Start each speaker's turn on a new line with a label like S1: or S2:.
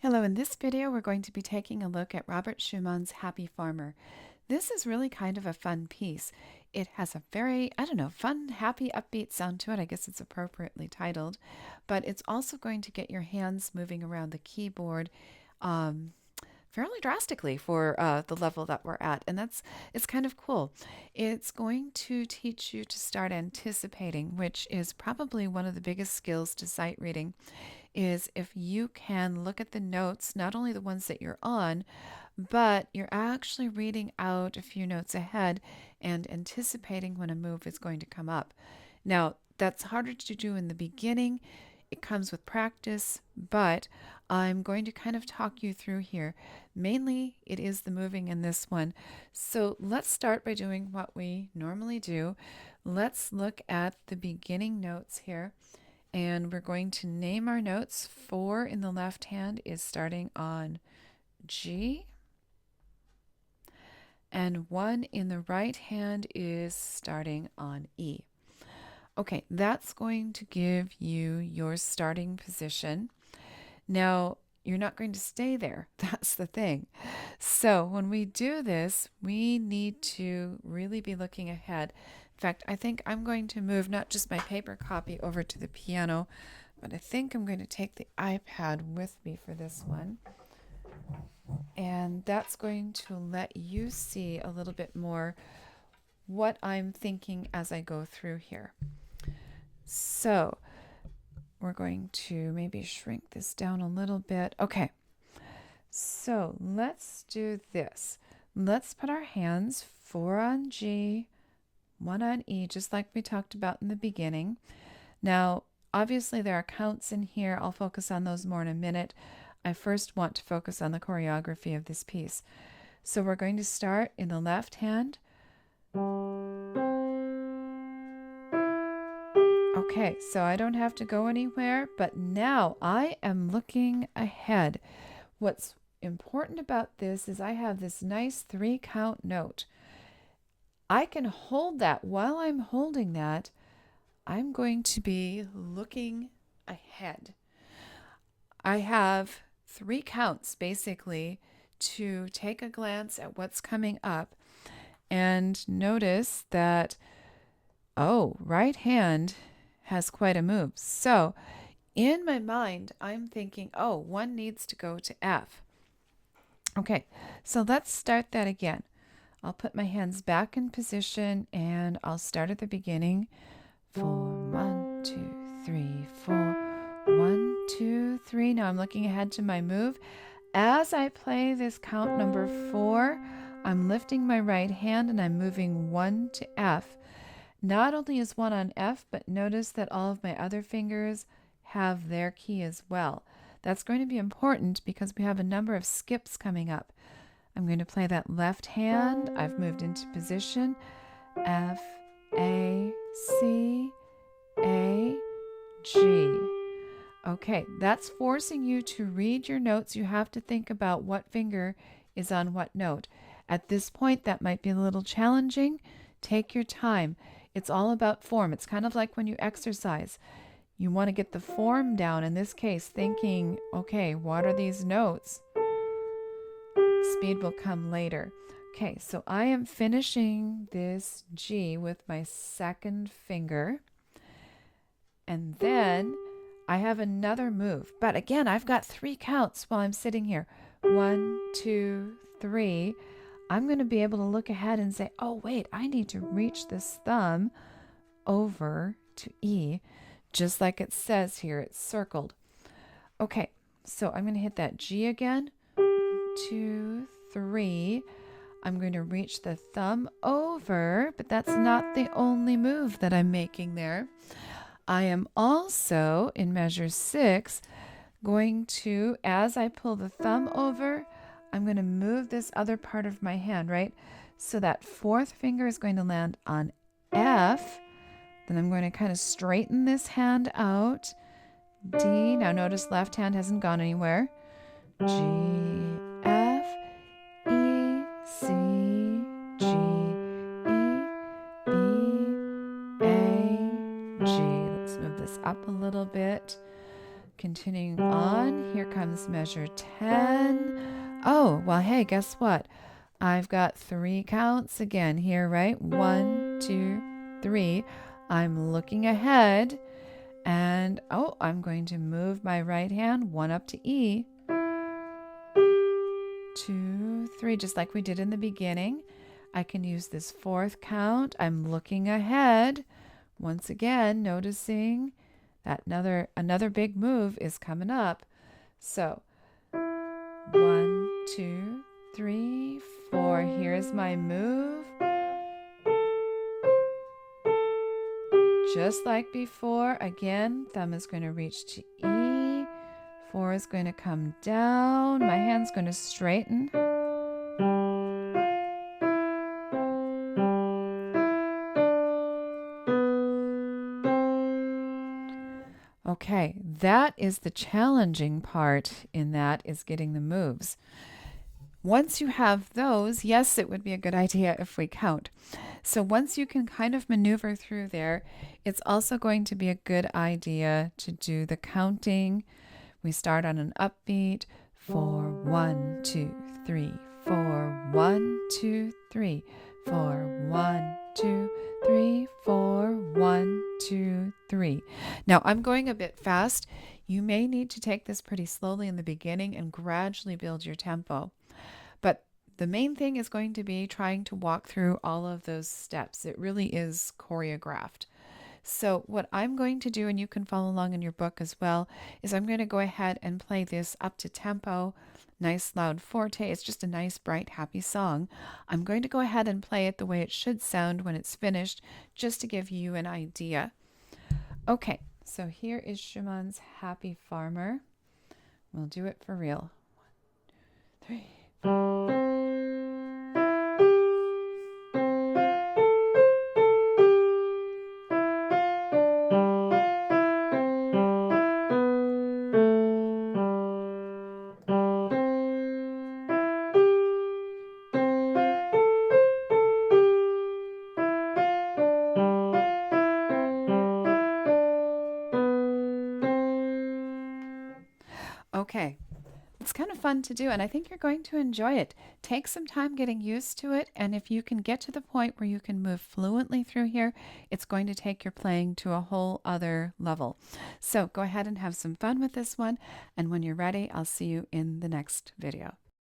S1: Hello, in this video we're going to be taking a look at Robert Schumann's Happy Farmer. This is really kind of a fun piece. It has a very, fun, happy, upbeat sound to it. I guess it's appropriately titled, but it's also going to get your hands moving around the keyboard um, fairly drastically for the level that we're at, and it's kind of cool. It's going to teach you to start anticipating, which is probably one of the biggest skills to sight reading, is if you can look at the notes, not only the ones that you're on, but you're actually reading out a few notes ahead and anticipating when a move is going to come up. Now, that's harder to do in the beginning. It comes with practice, but I'm going to kind of talk you through here. Mainly, it is the moving in this one. So let's start by doing what we normally do. Let's look at the beginning notes here. And we're going to name our notes. 4 in the left hand is starting on G. And 1 in the right hand is starting on E. Okay, that's going to give you your starting position. Now, you're not going to stay there. That's the thing. So when we do this, we need to really be looking ahead. In fact, I think I'm going to move not just my paper copy over to the piano, but I think I'm going to take the iPad with me for this one. And that's going to let you see a little bit more what I'm thinking as I go through here. So we're going to maybe shrink this down a little bit. Okay, so let's do this. Let's put our hands 4 on G, 1 on E, just like we talked about in the beginning. Now, obviously there are counts in here. I'll focus on those more in a minute. I first want to focus on the choreography of this piece. So we're going to start in the left hand. Okay, so I don't have to go anywhere, but now I am looking ahead. What's important about this is I have this nice 3-count note. I can hold that. While I'm holding that, I'm going to be looking ahead. I have 3 counts basically to take a glance at what's coming up and notice that, oh, right hand has quite a move. So in my mind, I'm thinking, oh, 1 needs to go to F. Okay, so let's start that again. I'll put my hands back in position and I'll start at the beginning. 4, 1, 2, 3, 4, 1, 2, 3. Now I'm looking ahead to my move. As I play this count number 4, I'm lifting my right hand and I'm moving 1 to F. Not only is 1 on F, but notice that all of my other fingers have their key as well. That's going to be important because we have a number of skips coming up. I'm going to play that left hand. I've moved into position. F, A, C, A, G. Okay, that's forcing you to read your notes. You have to think about what finger is on what note. At this point, that might be a little challenging. Take your time. It's all about form. It's kind of like when you exercise. You want to get the form down, in this case, thinking, okay, what are these notes? Speed will come later. Okay, so I am finishing this G with my 2nd finger. And then I have another move. But again, I've got 3 counts while I'm sitting here. 1, 2, 3. I'm going to be able to look ahead and say, oh, wait, I need to reach this thumb over to E, just like it says here. It's circled. Okay, so I'm going to hit that G again. 2, 3. I'm going to reach the thumb over, but that's not the only move that I'm making there. I am also, in measure 6, going to, as I pull the thumb over, I'm going to move this other part of my hand, right? So that 4th finger is going to land on F. Then I'm going to kind of straighten this hand out. D. Now notice left hand hasn't gone anywhere. G, F, E, C, G, E, B, A, G. Let's move this up a little bit. Continuing on, here comes comes measure 10. Oh, well, hey, guess what? I've got 3 counts again here, right? 1, 2, 3. I'm looking ahead, and I'm going to move my right hand 1 up to E. 2, 3, just like we did in the beginning. I can use this 4th count. I'm looking ahead. Once again, noticing that another big move is coming up. So 1, 2, 3, 4. Here's my move. Just like before, again, thumb is going to reach to E. 4 is going to come down. My hand's going to straighten. Okay, that is the challenging part in that, is getting the moves. Once you have those, yes, it would be a good idea if we count. So once you can kind of maneuver through there, it's also going to be a good idea to do the counting. We start on an upbeat. 4, 1, 2, 3, 4, 1, 2, 3, 4, 1, 2, 3, 4, 1, 2, 3. Now I'm going a bit fast. You may need to take this pretty slowly in the beginning and gradually build your tempo. But the main thing is going to be trying to walk through all of those steps. It really is choreographed. So what I'm going to do, and you can follow along in your book as well, is I'm going to go ahead and play this up to tempo, nice loud forte. It's just a nice, bright, happy song. I'm going to go ahead and play it the way it should sound when it's finished, just to give you an idea. Okay, so here is Schumann's Happy Farmer. We'll do it for real. 1, 2, 3. Okay, it's kind of fun to do, and I think you're going to enjoy it. Take some time getting used to it, and if you can get to the point where you can move fluently through here, it's going to take your playing to a whole other level. So go ahead and have some fun with this one, and when you're ready, I'll see you in the next video.